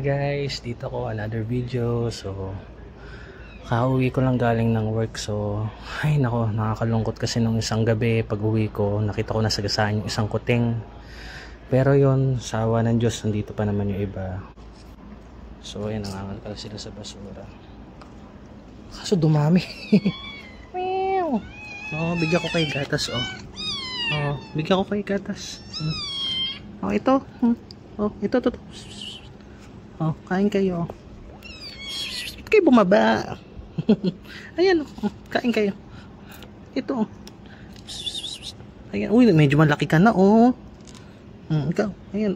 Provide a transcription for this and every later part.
Hey guys, dito ko another video. So kauwi ko lang galing ng work. So ay nako, nakakalungkot kasi nung isang gabi pag uwi ko, nakita ko nasagasaan yung isang kuting. Pero yon, sa awa ng Diyos, nandito pa naman yung iba. So ayan, nangangalkal sila sa basura. Kaso dumami. Meow. Oh, bigyan ko kay gatas. Bigyan ko kay gatas. Ito. Oh, ito. Kain kayo. Kayo bumaba. Ayan, kain kayo. Ito. Ayan, uy, medyo malaki ka na, ikaw, ayan,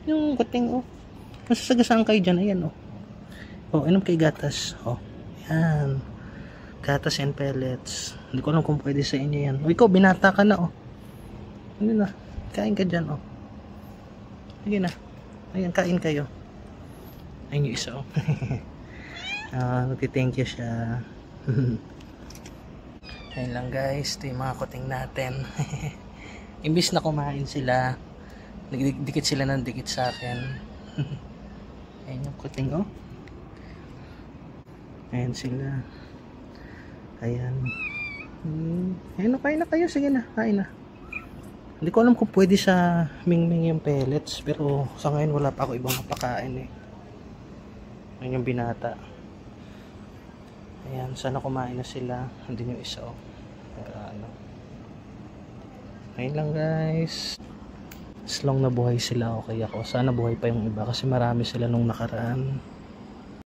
yung kuting, masasagasaan kayo dyan, ayan, inom kay gatas, ayan, gatas and pellets. Hindi ko alam kung pwede sa inyo yan. Ikaw, binata ka na, ano na, kain ka dyan, ayan na, ayan, kain kayo. Ayun yung isa, nagti-thank you siya. Ayun lang guys, ito yung mga kuting natin. Imbis na kumain sila, dikit sila ng dikit sa akin. Ayun yung kuting, ayan sila. Ayan. Ayun, kain na kayo, sige na, kain na. Hindi ko alam kung pwede sa mingming yung pellets, pero sa ngayon wala pa ako ibang mapakain Ayun yung binata. Ayan, sana kumain na sila. Andun yung isa, Ayun lang guys. As long na buhay sila, okay ako. Sana buhay pa yung iba kasi marami sila nung nakaraan.